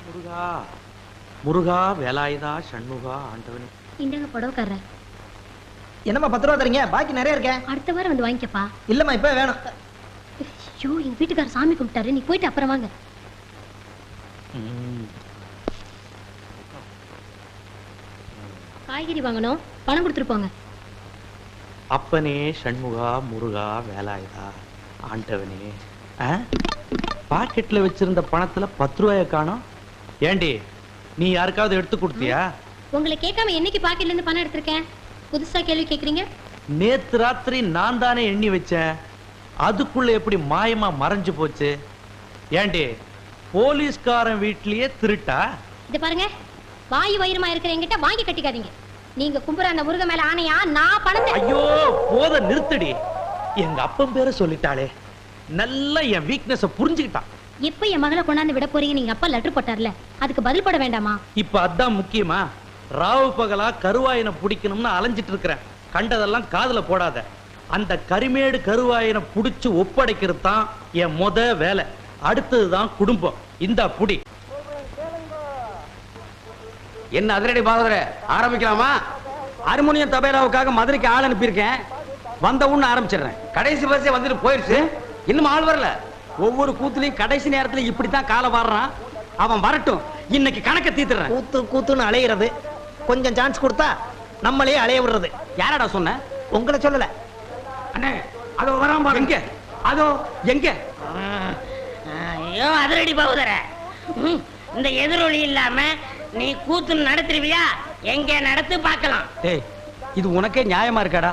முருகா முருகா வேலாயுதா ஷண்முகா ஆண்டவன். இந்தங்க புடவைக்காரர. என்னம்மா 10 ரூபா தரீங்க? பாக்கி நிறைய இருக்கே. அடுத்த வாரம் வந்து வாங்கிக்கப்பா. இல்லம்மா இப்ப வேணும். ஐயோ எங்க வீட்டுக்காரர் சாமி கும்பிட்டாரு, நீ போயிட்டு அப்புறம் வாங்க. காய்கறி வாங்கணும், பணம் கொடுத்துட்டு போங்க. அப்பனே ஷண்முகா முருகா வேலாயுதா ஆண்டவனே. பாக்கெட்ல வச்சிருந்த பணத்துல 10 ரூபாய காணோம். ஏண்டி நீ யாருக்காவது எடுத்து கொடுத்தியா? உங்களை கேட்காம என்னைக்கு பாக்கெட்ல இருந்து பணம் எடுத்திருக்கேன்? புதுசா கேள்வி கேக்குறீங்க. நேத்து ராத்திரி நான் தானே எண்ணி வச்சேன், அதுக்குள்ள எப்படி மாயமா மறைஞ்சு போச்சு? ஏண்டி போலீஸ்காரன் வீட்லயே திருட்டா? இத பாருங்க, வாயு வயிறுமா இருக்கிற என்கிட்ட வாங்கி கட்டிக்காதீங்க. நீங்க கும்புற அந்த முருக மேல ஆணையா நான் பணத்தை. ஐயோ போத நிறுத்தடி. எங்க அப்பன் பேரை சொல்லிட்டாளே, நல்லா என் வீக்னஸ புரிஞ்சுக்கிட்டான். எப்ப என் மகளை கொண்டாந்து விட போறீங்க? நீங்க அப்பா லெட்டர் போட்டார்ல, அதுக்கு பதில் போட வேண்டாமா? இப்ப அதான் முக்கியமா? ராவு பகலா கருவாயனை பிடிக்கணும்னு அலைஞ்சிட்டு இருக்கிறேன். கண்டதெல்லாம் காதுல போடாத. அந்த கரிமேடு கருவாயனை புடிச்சு ஒப்படைக்கிறது தான் என் வேலை. அடுத்ததுதான் குடும்பம். இந்த புடி. என்ன அதிரடி பாகவதர, ஆரம்பிக்கலாமா? ஹார்மோனியம் தபேலாவுக்காக மதுரைக்கு ஆள் அனுப்பியிருக்கேன். வந்த உடனே ஆரம்பிச்சிடுறேன். கடைசி பஸ்ஸே வந்துட்டு போயிடுச்சு, இன்னும் ஆள் வரல. ஒவ்வொரு கூத்துலையும் கடைசி நேரத்துல இப்படித்தான் காலை வாடுறான். அவன் வரட்டும், இன்னைக்கு கணக்க தீத்துறேன். கூத்து கூத்துன்னு அலையிறது, கொஞ்சம் சான்ஸ் கொடுத்தா நம்மளே அலைய விடுறது. யாரடா சொன்ன? உங்களை சொல்லல அண்ணே. அதோ வராம பாரு. எங்க? அதோ எங்க? ஐயோ அதிரடி பகுதர, இந்த எதிரொலி இல்லாம நீ கூத்து நடத்துருவியா? எங்க நடத்து பார்க்கலாம். ஏய், இது உனக்கே நியாயமா இருக்காடா?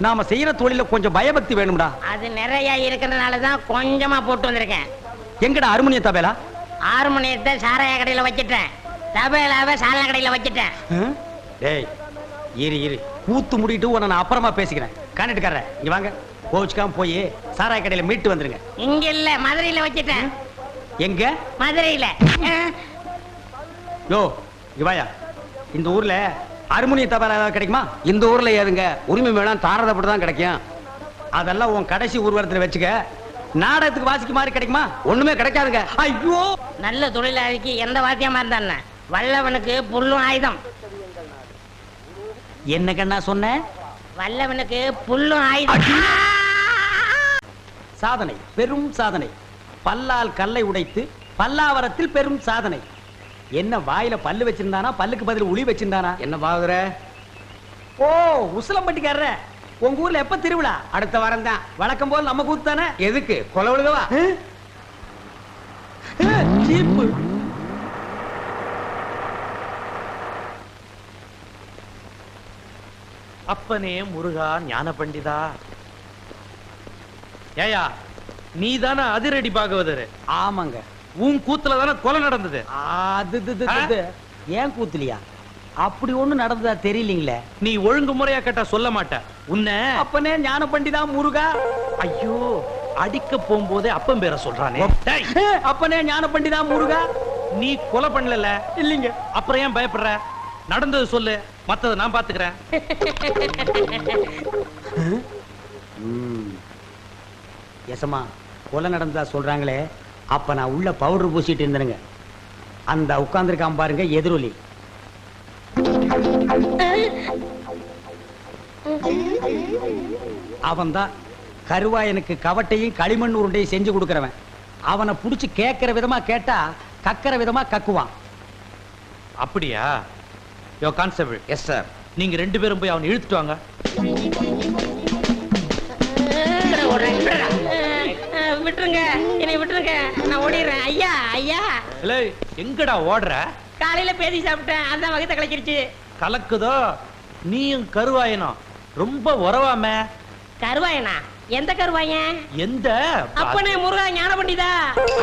நாம செய்யற தொழில கொஞ்சம் பயபக்தி வேணும்டா. அது நிறைய இருக்கிறதுனாலதான் கொஞ்சமா போட்டு வந்திருக்கேன். எங்கடா ஹார்மோனிய தபேலா? ஹார்மோனியத்தை சாராய கடையில வச்சிட்டேன், தபேலாவை சாலா கடையில வச்சிட்டேன். டேய் இரு இரு, கூத்து முடிட்டு உன்னை நான் அப்புறமா பேசிக்கிறேன். காண்டிட்டுக்காரர் இங்க வாங்க. கோச்சுக்காம போய் சாராய கடையில மீட்டு வந்துருங்க. இங்க இல்ல, மதுரையில வச்சிட்டேன். எங்க? மதுரையில. யோ இவாயா, இந்த ஊர்ல ஹார்மோனிய தபேலா ஏதாவது கிடைக்குமா? இந்த ஊர்ல ஏதுங்க உரிமை வேணாம், தாரதப்பட்டு தான் கிடைக்கும். அதெல்லாம் உன் கடைசி ஊர்வலத்துல வச்சுக்க. நாடகத்துக்கு வாசிக்க மாதிரி கிடைக்குமா? ஒண்ணுமே கிடைக்காதுங்க. ஐயோ, நல்ல தொழிலாளிக்கு எந்த வாத்தியமா இருந்தா வல்லவனுக்கு புல்லும் ஆயுதம். என்ன கண்ணா சொன்ன? வல்லவனுக்கு புல்லும் ஆயுதம். சாதனை, பெரும் சாதனை. பல்லால் கல்லை உடைத்து பல்லாவரத்தில் பெரும் சாதனை. என்ன வாயில பல்லு வச்சிருந்தானா, பல்லுக்கு பதில் உளி வச்சிருந்தானா? என்ன பாக்குற? ஓ உசிலம்பட்டிக்காரர, உங்க ஊர்ல எப்ப திருவிழா? அடுத்த வாரம் தான். வழக்கம் போல் நம்ம கூத்து தானே. எதுக்கு கொலை விழுகவா? சீப்பு. அப்பனே முருகா ஞான பண்டிதா. ஏயா நீ தானே அதிரடி பாகவதர்? ஆமாங்க. உன் கூத்துல தானே கொலை நடந்தது. அது ஏன் கூத்துலியா? அப்படி ஒண்ணு நடந்ததா தெரியலீங்களே. நீ ஒழுங்கு முறையா கேட்டா சொல்ல மாட்ட. உன்னை அப்பனே ஞான பண்டிதா முருகா. ஐயோ அடிக்க போகும்போதே அப்பன் பேரை சொல்றானே. அப்பனே ஞான பண்டிதா முருகா. நீ கொலை பண்ணல இல்லீங்க, அப்புறம் ஏன் பயப்படுற? நடந்தது சொல்லு, மத்தத நான் பாத்துக்கிறேன். எசமா கொலை நடந்ததா சொல்றாங்களே, அப்ப நான் உள்ள பவுடர் பூசிட்டு இருந்தேனுங்க. அந்த உட்கார்ந்துருக்கான் பாருங்க எதிரொலி. அவன் தான் கருவாயனுக்கு கவட்டையும் களிமண் உருண்டையும் செஞ்சு கொடுக்கிறவன். அவனை புடிச்சு கேட்கிற விதமா கேட்டா கக்கிற விதமா கக்குவான். அப்படியா? யோ கான்ஸ்டபிள். Yes sir. நீங்க 2 பேரும் போய் அவனை இழுத்துட்டு வாங்க. விட்டுருங்க, என்னை விட்டுருங்க, நான் ஓடிடுறேன். ஐயா ஐயா. இல்லை எங்கடா ஓடுற? காலையில பேதி சாப்பிட்டேன், அதான் வகத்தை கலக்கிடுச்சு. கலக்குதோ? நீயும் கருவாயனும் ரொம்ப உறவாம. கருவாயனா? எந்த கருவாயன்? எந்த அப்பனே முருகா ஞான பண்டிதா.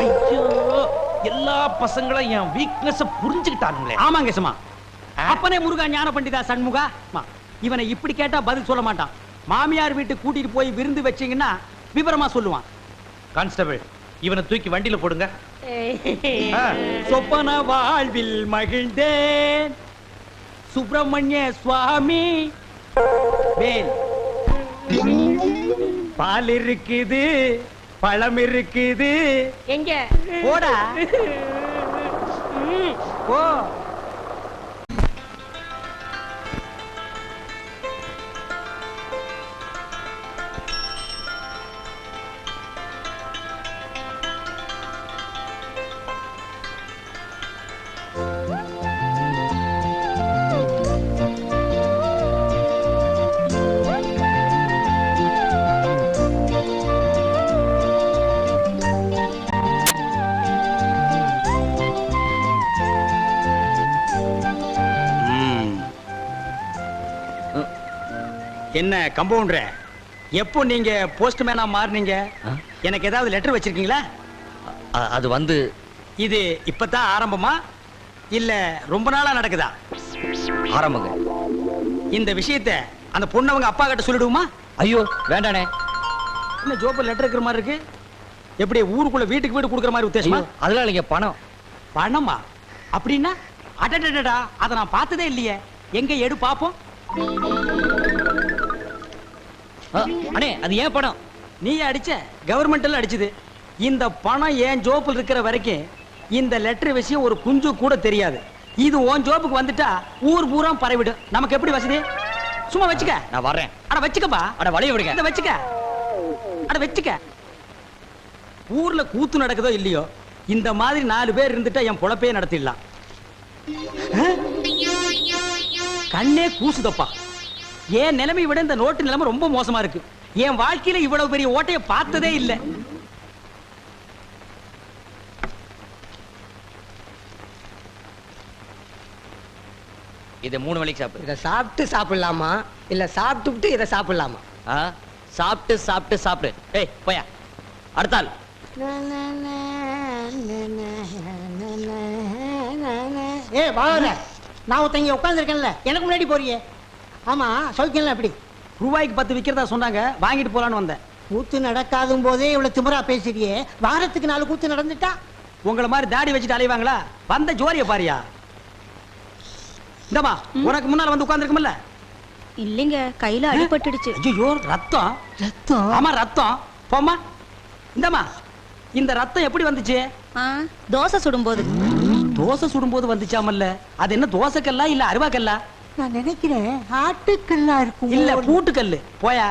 ஐயோ, எல்லா பசங்களும் என் வீக்னஸ் புரிஞ்சுக்கிட்டானுங்களே. ஆமாங்க சும்மா. அப்பனே முருகா ஞான பண்டிதா சண்முகா. இவனை இப்படி கேட்டா பதில் சொல்ல மாட்டான். மாமியார் வீட்டுக்கு கூட்டிட்டு போய் விருந்து வச்சீங்கன்னா விவரமா சொல்லுவான். கான்ஸ்டபிள், இவனை தூக்கி வண்டியில போடுங்க. சொப்பன வாழ்வில் மகிழ்ந்தேன் சுப்பிரமணிய சுவாமி. வேல், பால் இருக்குது, பழம் இருக்குது. எங்க? போடா போ. என்ன கம்பவுண்டர், எப்போ நீங்க போஸ்ட்மேனா மாறுனீங்க? எனக்கு ஏதாவது லெட்டர் வச்சிருக்கீங்களா? அது வந்து இது இப்பதான் ஆரம்பமா இல்ல ரொம்ப நாளா நடக்குதா? ஆரம்பங்க. இந்த விஷயத்தை அந்த பொண்ணவங்க அப்பா கிட்ட சொல்லிடுவோமா? ஐயோ வேண்டானே. என்ன ஜோப்பர் லெட்டர் இருக்கிற மாதிரி இருக்கு? எப்படி ஊருக்குள்ள வீட்டுக்கு வீடு கொடுக்குற மாதிரி உத்தேசமா? அதெல்லாம் இல்லைங்க, பணம். பணமா? அப்படின்னா அடடடடா, அதை நான் பார்த்ததே இல்லையே. எங்க எடு பாப்போம். அண்ணே, அது ஏன் பணம்? நீ அடிச்ச, கவர்மெண்ட்ல அடிச்சது. இந்த பணம் ஏன் ஜோப்பில் இருக்கிற வரைக்கும் இந்த லெட்டர் விஷயம் ஒரு குஞ்சு கூட தெரியாது. இது உன் ஜோப்புக்கு வந்துட்டா ஊர் பூரா பரவிடும். நமக்கு எப்படி வசதி? சும்மா வச்சுக்க. நான் வரேன். அட வச்சுக்கப்பா. அட வழிய விடுங்க. இத வச்சுக்க. அட வச்சுக்க. ஊர்ல கூத்து நடக்குதோ இல்லையோ, இந்த மாதிரி 4 பேர் இருந்துட்டா என் பொழப்பே நடத்திடலாம். கண்ணே கூசுதப்பா. என் நிலைமை விட இந்த நோட்டு நிலைமை ரொம்ப மோசமா இருக்கு. என் வாழ்க்கையில இவ்வளவு பெரிய ஓட்டைய பார்த்ததே இல்லை. இதை 3 வேளைக்கு சாப்பிடு. இதை சாப்பிட்டு சாப்பிடலாமா இல்ல சாப்பிட்டுட்டு இதை சாப்பிடலாமா? சாப்பிட்டு சாப்பிட்டு சாப்பிடு. ஏய் போயா. அடுத்தாள். ஏ பாவர, நான் ஒருத்தங்க உட்காந்துருக்கேன்ல, எனக்கு முன்னாடி போறியே. ஆமா, சௌக்கியம்ல எப்படி? ரூபாய்க்கு 10 விக்கிறதா சொன்னாங்க, வாங்கிட்டு போலான்னு வந்தேன். கூத்து நடக்காதும் போதே இவ்வளவு திமிரா பேசுறியே, வாரத்துக்கு 4 கூத்து நடந்துட்டா? உங்களை மாதிரி தாடி வச்சுட்டு அலைவாங்களா? வந்த ஜோரிய பாரியா. இந்தமா, உனக்கு முன்னால வந்து உட்கார்ந்திருக்கும்ல? இல்லைங்க, கையில அடிபட்டுடுச்சு. ஐயோ, ரத்தம். ரத்தம்? ஆமா ரத்தம். போம்மா. இந்தமா, இந்த ரத்தம் எப்படி வந்துச்சு? தோசை சுடும்போது. தோசை சுடும்போது வந்துச்சாமல்ல? அது என்ன தோசைக்கல்லா இல்ல அருவாக்கல்லா? நான் நினைக்கிறேன் ஆட்டுக்கல்லா இருக்கும். இல்ல பூட்டுக்கல்லு. போயா.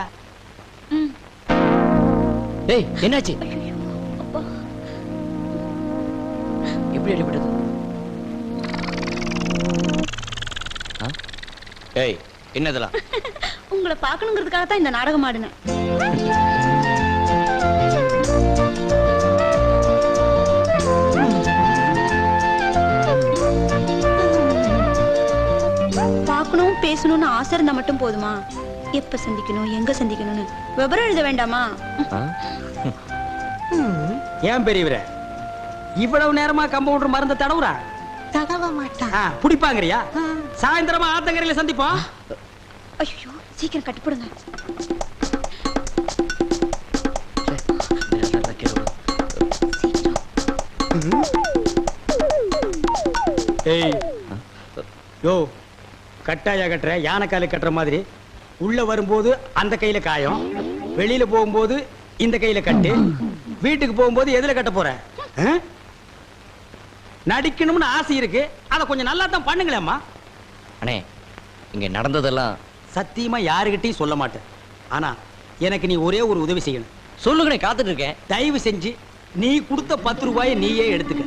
டேய் என்னாச்சு? எப்படி அடிபட்டது? ஏய் என்னதெல்லாம்? உங்களை பார்க்கணுங்கிறதுக்காக தான் இந்த நாடகம் ஆடினேன். பார்க்கணும் பேசணும்னு ஆசை இருந்தா மட்டும் போதுமா? எப்ப சந்திக்கணும், எங்க சந்திக்கணும்னு விவரம் எழுத வேண்டாமா? ஏன் பெரியவரே இவ்வளவு நேரமா கம்பவுண்டர் மருந்த தடவுறா? தடவ மாட்டான். புடிப்பாங்கறியா? சாயந்தரமா ஆத்தங்கரையில சந்திப்போம். ஐயோ, சீக்கிரம் கட்டுப்படுங்க. ஏய் யோ, கட்டாயா கட்டுற, யானை காலு கட்டுற மாதிரி. உள்ள வரும்போது அந்த கையில காயம், வெளியில போகும்போது இந்த கையில கட்டு, வீட்டுக்கு போகும்போது எதுல கட்ட போற? நடிக்கணும்னு ஆசை இருக்கு, அதை கொஞ்சம் நல்லா தான் பண்ணுங்களேம்மா. அண்ணே, இங்க நடந்ததெல்லாம் சத்தியமா யாருகிட்டையும் சொல்ல மாட்டேன். ஆனா எனக்கு நீ ஒரே ஒரு உதவி செய்யணும். சொல்லுங்கண்ணே, காத்துட்டு இருக்கேன். தயவு செஞ்சு நீ கொடுத்த 10 ரூபாயை நீயே எடுத்துக்க.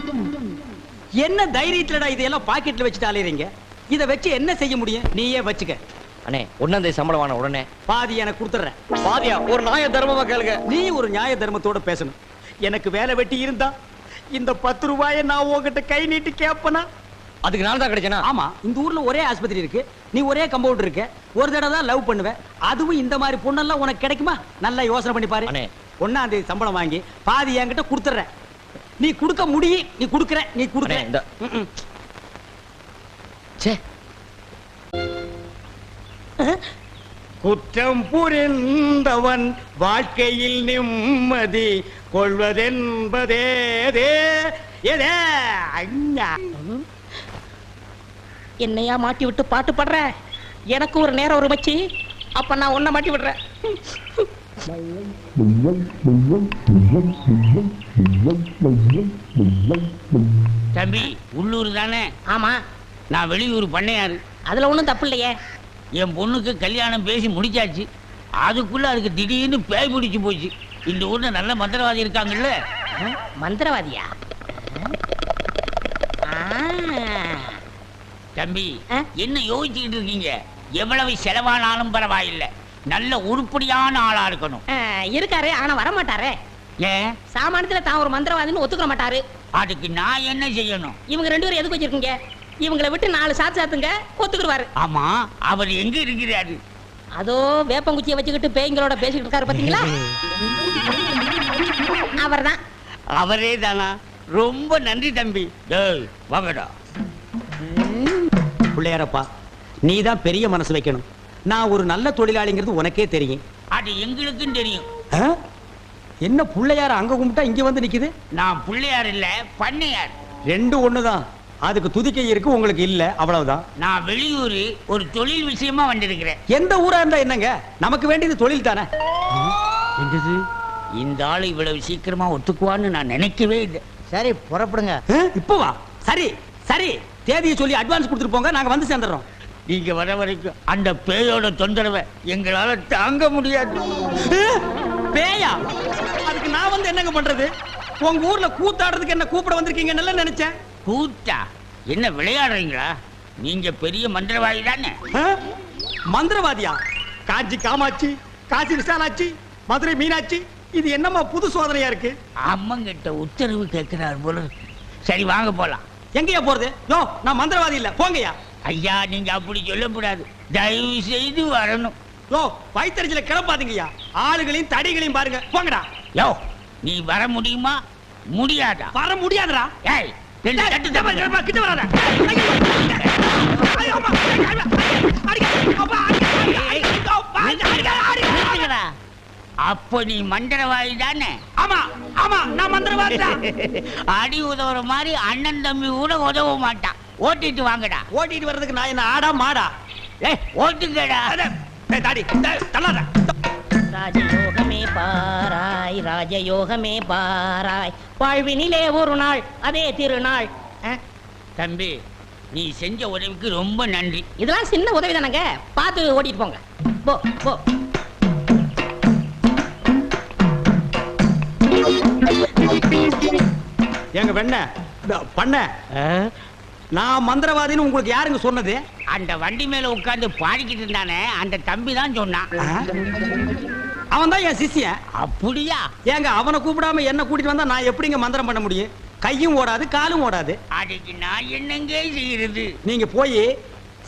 என்ன தைரியத்துலடா இதையெல்லாம் பாக்கெட்ல வச்சுட்டு அலையறீங்க? இதை வச்சு என்ன செய்ய முடியும்? நீயே வச்சுக்க. அண்ணே, 1ஆம் தேதி சம்பளம் வாங்கின உடனே பாதி எனக்கு கொடுத்துறேன். பாதியா? ஒரு நியாய தர்மமா கேளுங்க. நீ ஒரு நியாய தர்மத்தோட பேசணும். எனக்கு வேலை வெட்டி இருந்தா இந்த 10 ரூபாயை நான் உங்ககிட்ட கை நீட்டி கேப்பனா? அதுக்கு நான் தான் கிடைச்சேனா? ஆமா, இந்த ஊர்ல ஒரே ஆஸ்பத்திரி இருக்கு, நீ ஒரே கம்பவுண்டர் இருக்க, ஒரு தடவை தான் லவ் பண்ணுவ, அதுவும் இந்த மாதிரி பொண்ணெல்லாம் உனக்கு கிடைக்குமா? நல்லா யோசனை பண்ணி பாரு. அண்ணே. 1ஆம் தேதி சம்பளம் வாங்கி பாதி என்கிட்ட கொடுத்துறேன். நீ கொடுக்க முடியும், நீ கொடுக்கற, நீ கொடுக்கற. அண்ணே, இந்த ம்ம். ச்சே. குற்றம் புரிந்தவன் வாழ்க்கையில் நிம்மதி கொள்வதென்பதே என்னையா மாட்டி விட்டு பாட்டு பாடுற? எனக்கு ஒரு நேரம் ஒரு மச்சி, அப்ப நான் உன்னை மாட்டி விடுறேன். தம்பி உள்ளூர் தானே? ஆமா, நான் வெளியூர் பண்ணையாரு. அதுல ஒண்ணும் தப்பு இல்லையே. என் பொண்ணுக்கு கல்யாணம் பேசி முடிச்சாச்சு. அதுக்குள்ள அதுக்கு திடீர்னு பேய் பிடிச்சு போச்சு. இந்த ஊர்ல நல்ல மந்திரவாதி இருக்காங்கல்ல. மந்திரவாதியா? தம்பி ஆ? என்ன யோசிச்சுக்கிட்டு இருக்கீங்க? எவ்வளவு செலவானாலும் பரவாயில்லை, நல்ல உருப்படியான ஆளா இருக்கணும். இருக்காரு, ஆனா வர மாட்டாரே. ஏன்? சாமானியத்துல தான் ஒரு மந்திரவாதின்னு ஒத்துக்க மாட்டாரு. அதுக்கு நான் என்ன செய்யணும்? இவங்க 2 பேரும் எதுக்கு வச்சிருக்கீங்க? இவங்களை விட்டு 4 சாத்து சாத்துங்க, ஒத்துக்குருவாரு. ஆமா, அவர் எங்க இருக்கிறாரு? அதோ வேப்பங்குச்சியை வச்சுக்கிட்டு பேய்களோட பேசிக்கிட்டு இருக்காரு, பாத்தீங்களா? அவர்தான். அவரே தானா? ரொம்ப நன்றி தம்பி. டேய் வாங்கடா. பிள்ளையாரப்பா, நீ தான் பெரிய மனசு வைக்கணும். நான் ஒரு நல்ல தொழிலாளிங்கிறது உனக்கே தெரியும். அது எங்களுக்கும் தெரியும். ஆ? என்ன பிள்ளையார அங்க கும்பிட்டா இங்க வந்து நிக்குது? நான் பிள்ளையார் இல்ல, பண்ணையார். 2 ஒண்ணுதான். அதுக்கு துதிக்கை இருக்கு, உங்களுக்கு இல்ல, அவ்வளவுதான். நான் வெளியூர் ஒரு தொழில் விஷயமா வந்திருக்கிறேன். எந்த ஊரா இருந்தா என்னங்க, நமக்கு வேண்டியது தொழில் தானே. என்னது? இந்த ஆளு இவ்வளவு சீக்கிரமா ஒத்துக்குவான்னு நான் நினைக்கவே இல்லை. சரி புறப்படுங்க. இப்போ வா. சரி சரி, தேதியை சொல்லி அட்வான்ஸ் கொடுத்துட்டு போங்க, நாங்க வந்து சேர்ந்துடுறோம். நீங்க வர வரைக்கும் அந்த பேயோட தொந்தரவை எங்களால தாங்க முடியாது. பேயா? அதுக்கு நான் வந்து என்னங்க பண்றது? உங்க ஊர்ல கூத்தாடுறதுக்கு என்ன கூப்பிட வந்திருக்கீங்க நல்லா நினைச்சேன். கூத்தா? என்ன விளையாடுறீங்களா? நீங்க பெரிய மந்திரவாதி தானே? ஆ? மந்திரவாதியா? காஞ்சி காமாட்சி, காசி விசாலாட்சி, மதுரை மீனாட்சி, இது என்னமா புது சோதனையா இருக்கு? அம்மங்கிட்ட உத்தரவு கேட்கிறார் போல இருக்கு. சரி வாங்க போலாம். எங்கயா போறது? யோ, நான் மந்திரவாதி இல்ல, போங்கயா. ஐயா நீங்க அப்படி சொல்லக்கூடாது, தயவு செய்து வரணும். யோ, வயித்தறிச்சல கிளப்பாதீங்கய்யா. ஆளுகளையும் தடிகளையும் பாருங்க, போங்கடா. யோ நீ வர முடியுமா முடியாதா? வர முடியாதுடா. ஏய், 2 தட்டு தப்பு. கிட்ட வராத. நிறுத்துங்கடா. அப்போ நீ மந்திரவாதி தானே? ஆமா ஆமா, நான் மந்திரவாதி தான். அடி உதவுற மாதிரி அண்ணன் தம்பி கூட உதவ மாட்டான். ஓட்டிட்டு வாங்கடா. ஓட்டிட்டு வர்றதுக்கு நான் என்ன ஆடா மாடா? ஏய் ஓட்டுங்கடா. தாடி தள்ளாத. ராஜயோகமே பாராய், ராஜயோகமே பாராய், வாழ்வினிலே ஒரு நாள் அதே திருநாள். தம்பி நீ செஞ்ச உதவிக்கு ரொம்ப நன்றி. இதெல்லாம் சின்ன உதவி தானங்க, பார்த்து ஓட்டிட்டு போங்க. போ போ. எங்க வெண்ண பண்ண, நான் மந்திரவாதின்னு உங்களுக்கு யாருங்க சொன்னது? அந்த வண்டி மேல உட்கார்ந்து பாடிக்கிட்டு இருந்தானே அந்த தம்பி தான் சொன்னான். அவன் தான் என் சிஷ்யன். அப்படியா? ஏங்க அவனை கூப்பிடாம என்ன கூட்டிட்டு வந்தா நான் எப்படிங்க மந்திரம் பண்ண முடியும்? கையும் ஓடாது, காலும் ஓடாது. அதுக்கு நான் என்னங்க செய்யறது? நீங்க போய்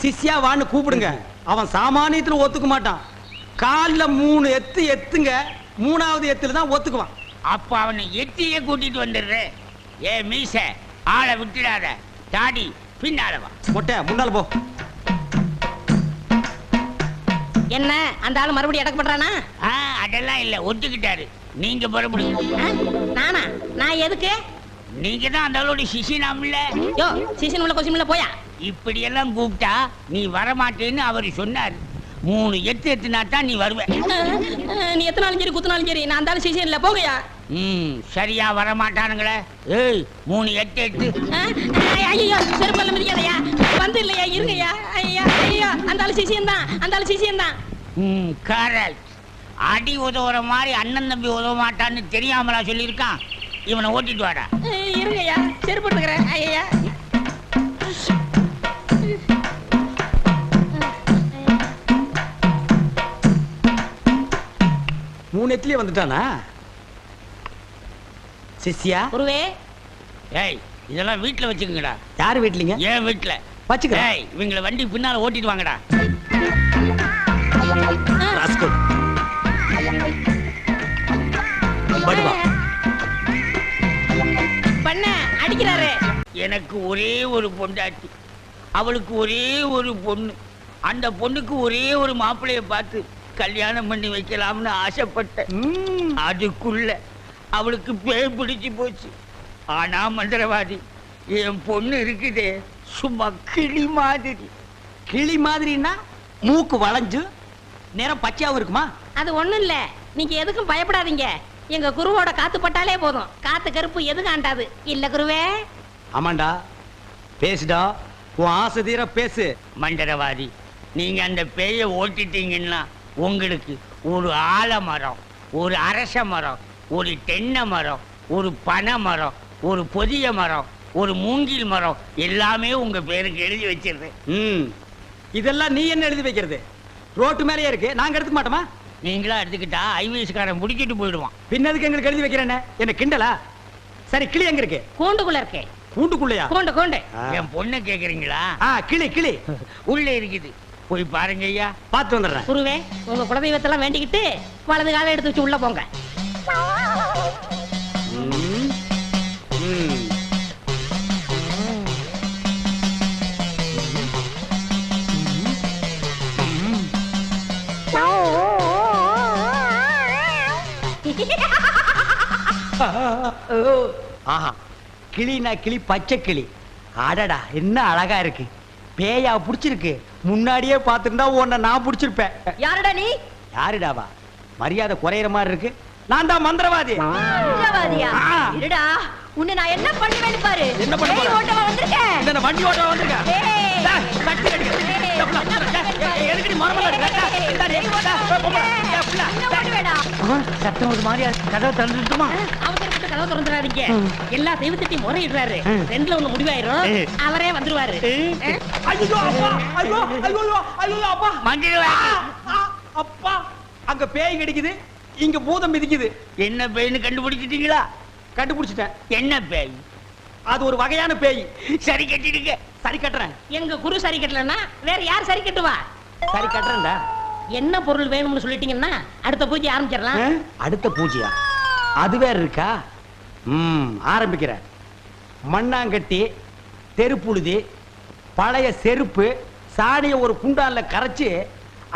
சிஷ்யா வான்னு கூப்பிடுங்க. அவன் சாமானியத்துல ஒத்துக்க மாட்டான். கால்ல 3 எத்து எத்துங்க, 3வது எத்துல தான் ஒத்துக்குவான். அப்ப அவனை எட்டியே கூட்டிட்டு வந்துடுறேன். ஏ மீச, ஆளை விட்டுடாத. தாடி பின்னால வா. மொட்டை முன்னால போ. என்ன அந்த ஆளு மறுபடியும் அடக்க பண்றானா? அதெல்லாம் இல்ல, ஒத்துக்கிட்டாரு. நீங்க புறப்படுங்க. நானா? நான் எதுக்கு? நீங்க தான் அந்த ஆளோட சிசினாம்ல. யோ, சீசன் உள்ள கொஸ்டின் உள்ள போயா. இப்படி எல்லாம் கூப்பிட்டா நீ வரமாட்டேன்னு அவர் சொன்னாரு. 3 எட்டு எத்துனா தான் நீ வருவ. நீ எத்தனாலும் சரி குத்துனாலும் சரி, நான் அந்த ஆளு சீசன் இல்ல, போகையா. சரியா வரமாட்டானுங்களே. ஏய் 3 எட்டு எட்டு. ஐயோ, செருப்பல்ல மிதிக்காதயா. வந்து இல்லையா, இருங்கய்யா. ஐயா ஐயா, அந்த ஆளு சீசன் தான், அந்த ஆளு சீசன் தான். கரெக்ட். அடி உதவுற மாதிரி அண்ணன் தம்பி உதவ மாட்டான்னு தெரியாமலா சொல்லியிருக்கான். இவனை ஓட்டிட்டு வாடா. இருங்கய்யா, செருப்பு எடுத்துக்கிறேன். ஐயா 3 எத்துலயே வந்துட்டானா சிஷ்யா? குருவே. ஏய் இதெல்லாம் வீட்டுல வச்சுக்கோங்கடா. யார் வீட்லீங்க? ஏன் வீட்டுல வச்சுக்கிறேன். ஏய், இவங்களை வண்டி பின்னால ஓட்டிட்டு வாங்கடா. ராஸ்கல். படுவா. பண்ண அடிக்கிறாரு. எனக்கு ஒரே ஒரு பொண்டாட்டி, அவளுக்கு ஒரே ஒரு பொண்ணு. அந்த பொண்ணுக்கு ஒரே ஒரு மாப்பிள்ளைய பார்த்து கல்யாணம் பண்ணி வைக்கலாம்னு ஆசைப்பட்டேன். அதுக்குள்ள அவளுக்கு பேய் பிடிச்சு போச்சு. ஆனா மந்திரவாதி, என் பொண்ணு இருக்குதே சும்மா கிளி மாதிரி. கிளி மாதிரின்னா மூக்கு வளைஞ்சு நேரம் பச்சையாவும் இருக்குமா? அது ஒண்ணும் இல்ல, நீங்க எதுக்கும் பயப்படாதீங்க. எங்க குருவோட காத்து பட்டாலே போதும், காத்து கருப்பு எதுவும் ஆண்டாது. இல்ல குருவே? ஆமாண்டா, பேசுடா, உன் ஆசை தீர பேசு. மந்திரவாதி, நீங்க அந்த பேயை ஓட்டிட்டீங்கன்னா உங்களுக்கு ஒரு ஆலமரம், ஒரு அரச மரம், ஒரு தென்னை மரம், ஒரு பனை மரம், ஒரு பொதிய மரம், ஒரு மூங்கில் மரம் எல்லாமே உங்க பேருக்கு எழுதி வச்சிருந்தேன். இதெல்லாம் நீ என்ன எழுதி வைக்கிறது? ரோட்டு மேலேயே இருக்கு, நாங்க எடுத்துக்க மாட்டோமா? நீங்களா எடுத்துக்கிட்டா ஐவிஎஸ்காரன் முடிக்கிட்டு போயிடுவான். பின்னதுக்கு எங்களுக்கு எழுதி வைக்கிறேன்னு என்ன கிண்டலா? சரி, கிளி எங்க இருக்கு? கூண்டுக்குள்ள இருக்கே. கூண்டுக்குள்ளையா? கூண்டு கூண்டு. என் பொண்ணை கேக்குறீங்களா? கிளி கிளி உள்ள இருக்குது, போய் பாருங்க ஐயா. பார்த்து வந்துடுறேன். குருவே, உங்க குலதெய்வத்தெல்லாம் வேண்டிக்கிட்டு வலது காலை எடுத்து வச்சு உள்ள போங்க. ம், ம். ஆஹா, கிளினா கிளி, பச்சை கிளி. அடடா, என்ன அழகா இருக்கு. பேயா புடிச்சிருக்கு. முன்னாடியே பார்த்திருந்தா உன்னை நான் புடிச்சிருப்பேன். யாருடா நீ? யாருடாவா? மரியாதை குறையிற மாதிரி இருக்கு. நான் தான் மந்திரவாதி. மந்திரவாதியா? இருடா, உன்னை நான் என்ன பண்ணுவேன்னு பாரு. என்ன பண்ண போற? பேய் ஓட்டவா வந்திருக்கேன். இந்த வண்டி ஓட்ட வந்திருக்க. ஏய். டேய், கட்டி அடிக்க. எதுக்கு நீ மரமல இருக்க? சத்தம் ஒரு மாதிரியா கதவை திறந்துட்டுமா? அவசரப்பட்டு கதவை திறந்துடாதீங்க. எல்லா தெய்வத்திட்டையும் முறையிடுறாரு. ரெண்டுல ஒண்ணு முடிவாயிரும், அவரே வந்துருவாரு. ஐயோ அப்பா, ஐயோ ஐயோ ஐயோ அப்பா, மந்திரவாதி, அப்பா, அங்க பேய் கிடைக்குது, இங்க பூதம் மிதிக்குது. என்ன பேய்னு கண்டுபிடிச்சிட்டீங்களா? கண்டுபிடிச்சிட்டேன். என்ன பேய்? அது ஒரு வகையான பேய். சரி கட்டிடுங்க. சரி கட்டுறேன். எங்க குரு சரி கட்டலன்னா வேற யார் சரி கட்டுவா? சரி கட்டுறேன்டா. என்ன பொருள் வேணும்னு சொல்லிட்டீங்கன்னா அடுத்த பூஜை ஆரம்பிச்சிடலாம். அடுத்த பூஜையா? அது வேற இருக்கா? ஆரம்பிக்கிறேன். மண்ணாங்கட்டி, தெருப்புழுதி, பழைய செருப்பு, சாணிய ஒரு குண்டான்ல கரைச்சு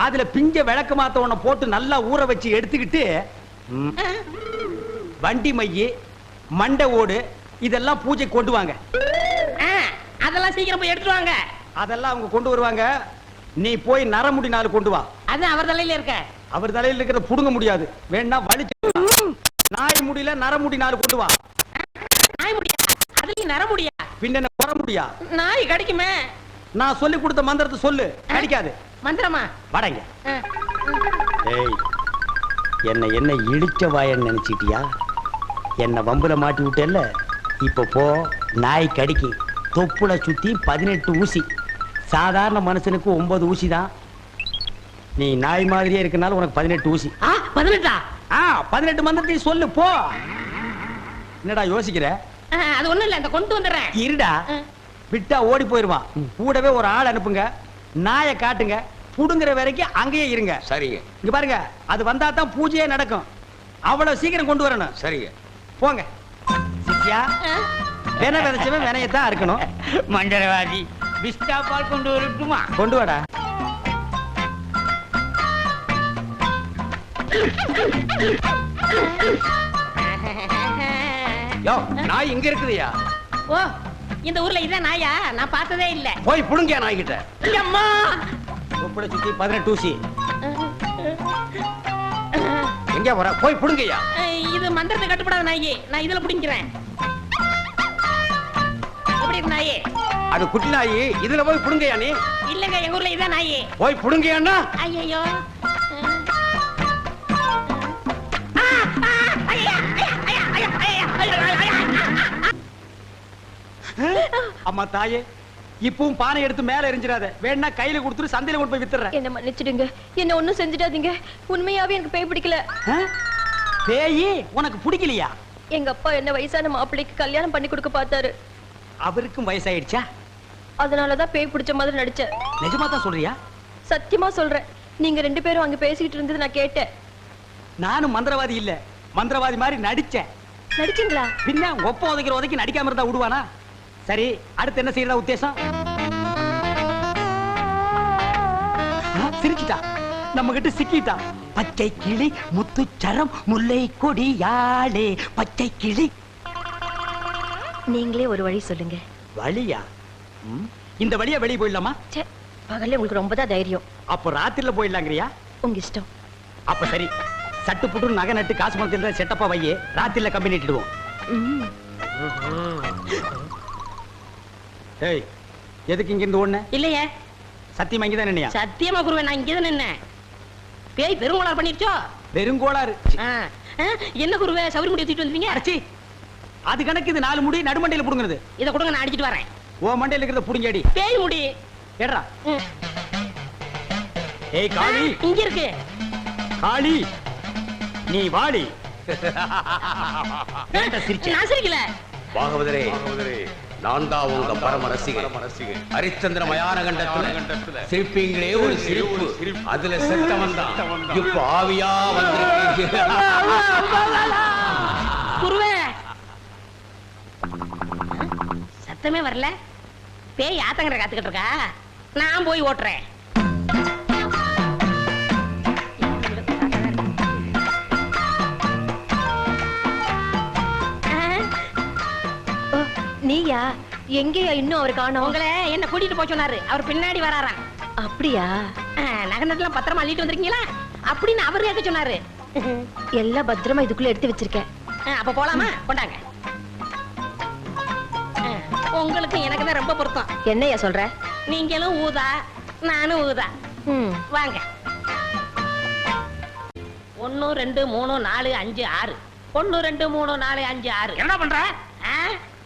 அதுல பிஞ்ச விளக்கு மாத்த ஒண்ண போட்டு நல்லா ஊற வச்சு எடுத்துக்கிட்டு வண்டி மைய, மண்டை ஓடு இதெல்லாம் பூஜை கொண்டு வாங்க. அதெல்லாம் சீக்கிரம் போய் எடுத்துட்டு வாங்க. அதெல்லாம் அவங்க கொண்டு வருவாங்க. நீ போய் நரமுடி 4 கொண்டு வா. அது அவர் தலையில இருக்க. அவர் தலையில இருக்கிறத புடுங்க முடியாது, வேணா வலிச்சு. நாய் முடியல, நரமுடி 4 கொண்டு வா. நாய் முடியா? அதுலயும் நர முடியா? பின்ன குற முடியா? நாய் கடிக்குமே. நான் சொல்லி கொடுத்த மந்திரத்தை சொல்லு, கடிக்காது. மந்திரமா? வாடங்க. ஏய், என்ன இடிச்ச வாயன்னு நினைச்சிட்டியா? என்ன வம்புல மாட்டி விட்டேல்ல, இப்ப போ. நாய் கடிக்கு தொப்புல சுத்தி 18 ஊசி. சாதாரண மனுஷனுக்கு 9 ஊசி தான். நீ நாய் மாதிரியே இருக்கனால உனக்கு 18 ஊசி. 18? 18 மந்திரத்தையும் சொல்லு, போ. என்னடா யோசிக்கிற? அது ஒண்ணும் இல்ல, இந்த கொண்டு வந்துடுறேன். இருடா, விட்டா ஓடி போயிருவான். கூடவே ஒரு ஆள் அனுப்புங்க, நாயை காட்டுங்க, புடுங்குற வரைக்கும் அங்கேயே இருங்க. சரிங்க. இங்க பாருங்க, அது வந்தா தான் பூஜையே நடக்கும். அவ்வளவு சீக்கிரம் கொண்டு வரணும். சரிங்க. போங்க. சித்தியா, வென விதைச்சவன் வினையத்தான் இருக்கணும். மந்திரவாதி, பிஸ்டா பால் கொண்டு வரட்டுமா? கொண்டு வாடா. யோ, நாய் இங்க இருக்குதுயா. ஓ, இந்த ஊர்ல இதான் நாயா? நான் பார்த்ததே இல்ல. போய் புடுங்க நாய் கிட்ட. அம்மா, தொப்புளை சுத்தி 18 ஊசி. எங்க வர? போய் புடுங்கய்யா. இது மந்திரத்தை கட்டுப்படாத நாயி, நான் இதுல புடிங்கிறேன். எப்படி இருக்கு நாயி? அது குட்டி நாய், இதுல போய் புடுங்கய்யா. நீ இல்லங்க, எங்க ஊர்ல இதான் நாயி. போய் புடுங்கய்யான்னா. ஐயோ, அம்மா தாயே, இப்பவும் பானை எடுத்து மேல எரிஞ்சிடாத. வேணா கையில கொடுத்துட்டு சந்தையில கொண்டு போய் வித்துறேன். என்ன மன்னிச்சிடுங்க, என்ன ஒண்ணும் செஞ்சிடாதீங்க. உண்மையாவே எனக்கு பேய் பிடிக்கல. பேயி உனக்கு பிடிக்கலையா? எங்க அப்பா என்ன வயசான மாப்பிள்ளைக்கு கல்யாணம் பண்ணி கொடுக்க பார்த்தாரு. அவருக்கும் வயசாயிடுச்சா? அதனாலதான் பேய் பிடிச்ச மாதிரி நடிச்சேன். நிஜமா தான் சொல்றியா? சத்தியமா சொல்றேன். நீங்க 2 பேரும் அங்க பேசிக்கிட்டு இருந்தது நான் கேட்டேன். நானும் மந்திரவாதி இல்ல, மந்திரவாதி மாதிரி நடிச்சேன். நடிச்சீங்களா? பின்ன ஒப்ப உதைக்கு நடிக்காம இருந்தா விடுவானா? சரி, அடுத்து என்ன செய்யறதா உத்தேசம்? சிரிச்சிட்டா, நம்ம கிட்ட சிக்கிட்டா. பச்சை கிளி முத்துச்சரம் முல்லை கொடியாளே பச்சை கிளி. நீங்களே ஒரு வழி சொல்லுங்க. வழியா? இந்த வழியா வெளியே போயிடலாமா? ச்சே, பகல்ல உங்களுக்கு ரொம்ப தான் தைரியம். அப்ப ராத்திரில போயிடலாங்கறியா? உங்க இஷ்டம். அப்ப சரி, சட்டு புட்டு நகை நட்டு காசு பணத்துல செட்டப்பா வையே, ராத்திரில கம்பெனி இட்டுடுவோம். ஏய், எதுக்கு இங்க இருந்து ஓடுன? இல்லையே, சத்தியமா இங்கதான் நின்னையா? சத்தியமா குருவே, நான் இங்கதான் நின்னேன். பேய் பெருங்கோளாறு பண்ணிருச்சோ? வெறுங்கோளாறு. என்ன குருவே சவுரி முடி தூக்கிட்டு வந்தீங்க? அடச்சி, அது கணக்கு. இது 4 முடி நடுமண்டையில புடுங்குறது. இத கொடுங்க, நான் அடிச்சிட்டு வரேன். ஓ மண்டையில இருக்கிறத புடுங்கடி. பேய் முடி ஏடா. ஏய் காளி, இங்க இருக்கு. காளி நீ வாடி. ஏன்டா சிரிச்ச? நான் சிரிக்கல. பாகவதரே, நான் தான் உங்க பரம ரசிகன். ஹரிச்சந்திர மயான கண்டத்துல சிரிப்பீங்களே ஒரு சிரிப்பு, அதுல செத்தவன் தான் இப்ப ஆவியா வந்திருக்கீங்க. குருவே, சத்தமே வரல. பேய் ஆத்தங்கரை காத்துக்கிட்டு இருக்கா, நான் போய் ஓட்டுறேன். நீயா? எங்கேயா இன்னும் அவர் காணோம்? உங்களை என்ன கூட்டிட்டு போய் சொன்னாரு, அவர் பின்னாடி வராராம். அப்படியா? நகனத்தெல்லாம் பத்திரமா அள்ளிட்டு வந்திருக்கீங்களா அப்படின்னு அவர் கேட்க சொன்னாரு. எல்லாம் பத்திரமா இதுக்குள்ள எடுத்து வச்சிருக்கேன். அப்ப போலாமா? கொண்டாங்க. உங்களுக்கு எனக்கு தான் ரொம்ப பொருத்தம். என்னையா சொல்ற? நீங்களும் ஊதா, நானும் ஊதா. வாங்க. 1 2 3 4 5 6. 1 2 3 4 5 6. என்ன பண்ற?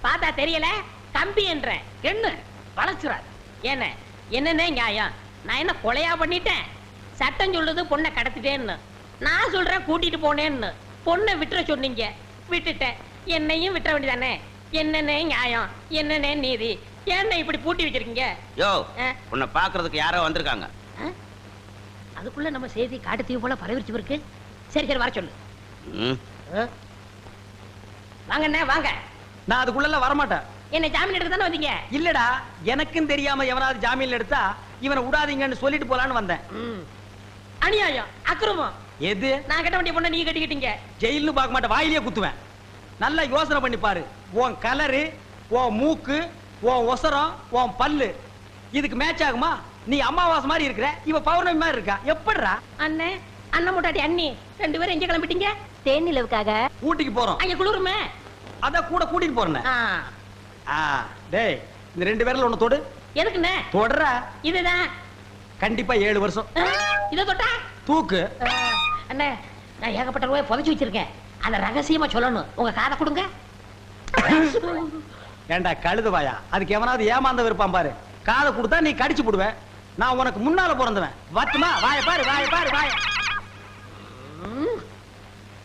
பார்த்தா தெரியல, கம்பி என்ற என்ன வளச்சுறாரு. என்னன்னே நியாயம்? நான் என்ன கொலையா பண்ணிட்டேன்? சட்டம் சொல்லுது பொண்ணை கடத்திட்டேன்னு, நான் சொல்றேன் கூட்டிட்டு போனேன்னு. பொண்ணை விட்டுற சொன்னீங்க, விட்டுட்டேன். என்னையும் விட்டுற வேண்டியதானே? என்னன்னே நியாயம், என்னன்னே நீதி? என்ன இப்படி பூட்டி வச்சிருக்கீங்க? யோ, உன்னை பாக்குறதுக்கு யாரோ வந்திருக்காங்க. அதுக்குள்ள நம்ம செய்தி காட்டுத்தீவு போல பரவிச்சு இருக்கு. சரி சரி, வர சொல்லு. வாங்கண்ணே வாங்க. நான் அதுக்குள்ள வரமாட்டேன். என்ன ஜாமீன் எடுக்க தானே வந்தீங்க? இல்லடா, எனக்கும் தெரியாம எவனாவது ஜாமீன்ல எடுத்தா இவனை விடாதீங்கன்னு சொல்லிட்டு போலான்னு வந்தேன். அநியாயம், அக்கிரமம். எது? நான் கட்ட வேண்டிய பொண்ணை நீங்க கட்டிக்கிட்டீங்க. ஜெயில்னு பார்க்க மாட்டேன், வாயிலேயே குத்துவேன். நல்லா யோசனை பண்ணி பாரு. உன் கலரு, உன் மூக்கு, உன் ஒசரம், உன் பல்லு இதுக்கு மேட்ச் ஆகுமா? நீ அமாவாசை மாதிரி இருக்கிற, இவ பௌர்ணமி மாதிரி இருக்கா. எப்படிடா? அண்ணே, அண்ணன் முட்டாட்டி அண்ணி 2 பேரும் எங்க கிளம்பிட்டீங்க? தேன் நிலவுக்காக. ஊட்டிக்கு போறோம். அங்க குளிருமே, அதான் கூட கூட்டிட்டு போறேன். டேய், இந்த 2 பேர்ல ஒண்ணு தொடு. எதுக்குண்ணே? தொடற. இதுதான் கண்டிப்பா 7 வருஷம். இத தொட்டா தூக்கு. அண்ணே, நான் ஏகப்பட்ட ரூபாய் புதைச்சு வச்சிருக்கேன், அத ரகசியமா சொல்லணும். உங்க காதை கொடுங்க. ஏண்டா கழுதுவாயா, அதுக்கு எவனாவது ஏமாந்த இருப்பான் பாரு. காதை கொடுத்தா நீ கடிச்சு போடுவேன். நான் உனக்கு முன்னால பிறந்தவன். வட்டுமா? வாய பாரு, வாய பாரு, வாய.